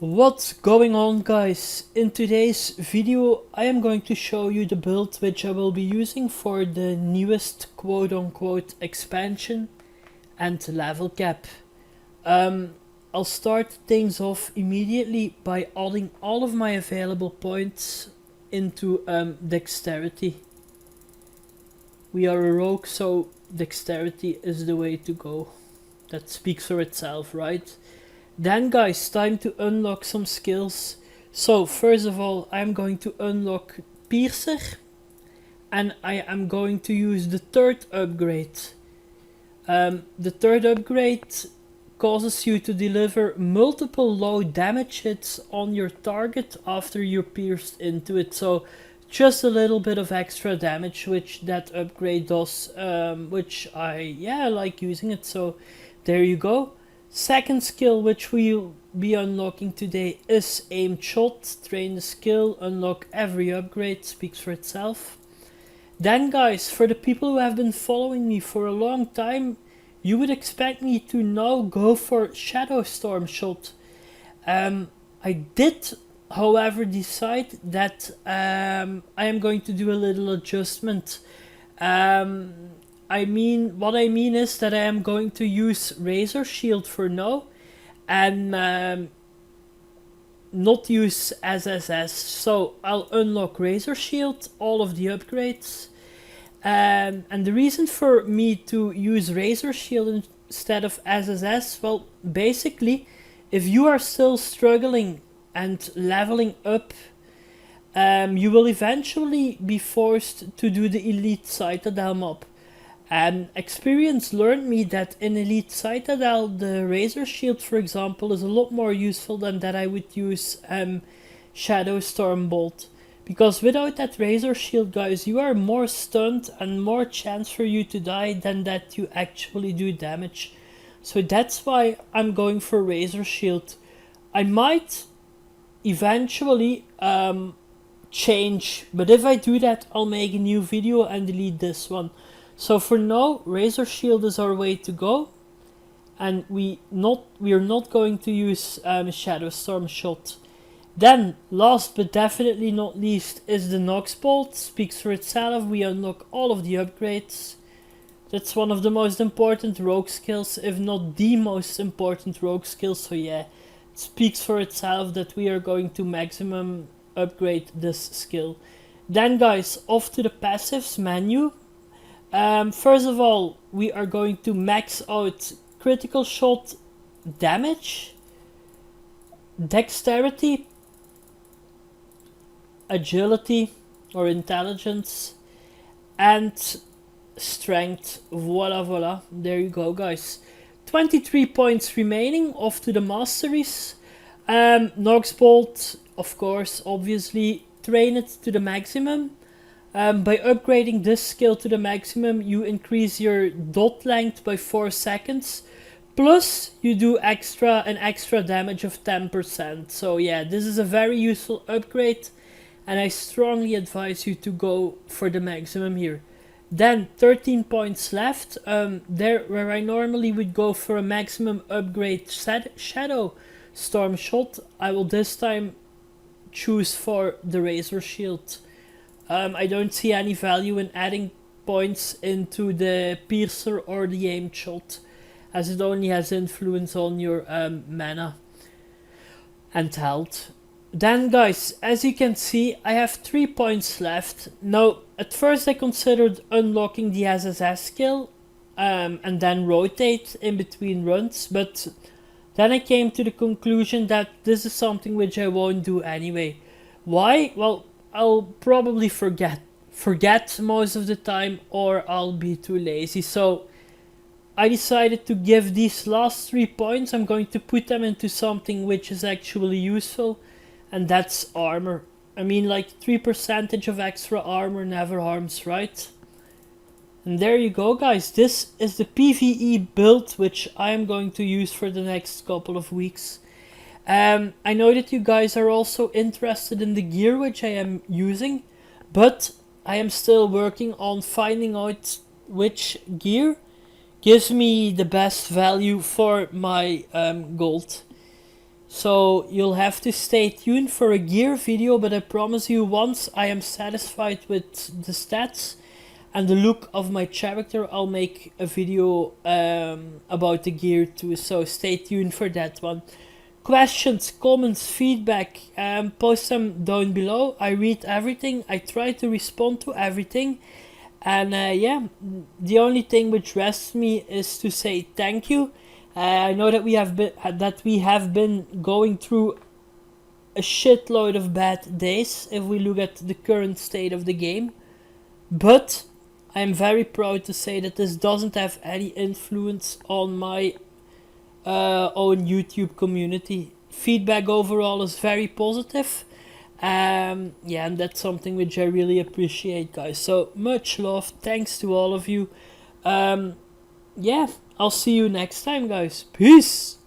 What's going on, guys? In today's video I am going to show you the build which I will be using for the newest quote-unquote expansion and level cap. I'll start things off immediately by adding all of my available points into dexterity. We are a rogue, so dexterity is the way to go. That speaks for itself, right? Then guys, time to unlock some skills. So first of all, I'm going to unlock Piercer, and I am going to use the third upgrade. The third upgrade causes you to deliver multiple low damage hits on your target after you're pierced into it. So just a little bit of extra damage, which that upgrade does, which I like using it. So there you go. Second skill which we'll be unlocking today is aimed shot. Train the skill, unlock every upgrade, speaks for itself. Then guys, for the people who have been following me for a long time, you would expect me to now go for Shadow Storm shot. I did however decide that I am going to do a little adjustment. What I mean is that I am going to use Razor Shield for now and not use SSS. So I'll unlock Razor Shield, all of the upgrades. And the reason for me to use Razor Shield instead of SSS, well, basically, if you are still struggling and leveling up, you will eventually be forced to do the Elite Citadel mob. Experience learned me that in Elite Citadel, the Razor Shield, for example, is a lot more useful than that I would use Shadow Storm Bolt. Because without that Razor Shield, guys, you are more stunned and more chance for you to die than that you actually do damage. So that's why I'm going for Razor Shield. I might eventually change, but if I do that, I'll make a new video and delete this one. So for now, Razor Shield is our way to go, and we are not going to use Shadow Storm shot. Then, last but definitely not least, is the Nox Bolt. Speaks for itself. We unlock all of the upgrades. That's one of the most important rogue skills, if not the most important rogue skill. So yeah, it speaks for itself that we are going to maximum upgrade this skill. Then guys, off to the passives menu. First of all, we are going to max out critical shot damage, dexterity, agility or intelligence, and strength. Voila, there you go, guys. 23 points remaining. Off to the masteries. Nox Bolt, of course, obviously, train it to the maximum. By upgrading this skill to the maximum, you increase your dot length by 4 seconds. Plus, you do an extra damage of 10%. So yeah, this is a very useful upgrade, and I strongly advise you to go for the maximum here. Then 13 points left. There where I normally would go for a maximum upgrade Shadow Storm shot, I will this time choose for the Razor Shield. I don't see any value in adding points into the Piercer or the aimed shot, as it only has influence on your mana and health. Then guys, as you can see, I have 3 points left. Now, at first I considered unlocking the SSS skill and then rotate in between runs, but then I came to the conclusion that this is something which I won't do anyway. Why? Well, I'll probably forget most of the time, or I'll be too lazy. So I decided to give these last 3 points, I'm going to put them into something which is actually useful, and that's armor. I mean, like 3% of extra armor never harms, right? And there you go, guys. This is the PvE build which I am going to use for the next couple of weeks. I know that you guys are also interested in the gear which I am using, but I am still working on finding out which gear gives me the best value for my gold. So you'll have to stay tuned for a gear video, but I promise you, once I am satisfied with the stats and the look of my character, I'll make a video about the gear too, so stay tuned for that one. Questions, comments, feedback, post them down below. I read everything, I try to respond to everything. And yeah, the only thing which rests me is to say thank you. I know that we have been going through a shitload of bad days if we look at the current state of the game. But I'm very proud to say that this doesn't have any influence on my own YouTube community. Feedback overall is very positive. Yeah, and that's something which I really appreciate, guys. So much love, thanks to all of you. Yeah, I'll see you next time, guys. Peace.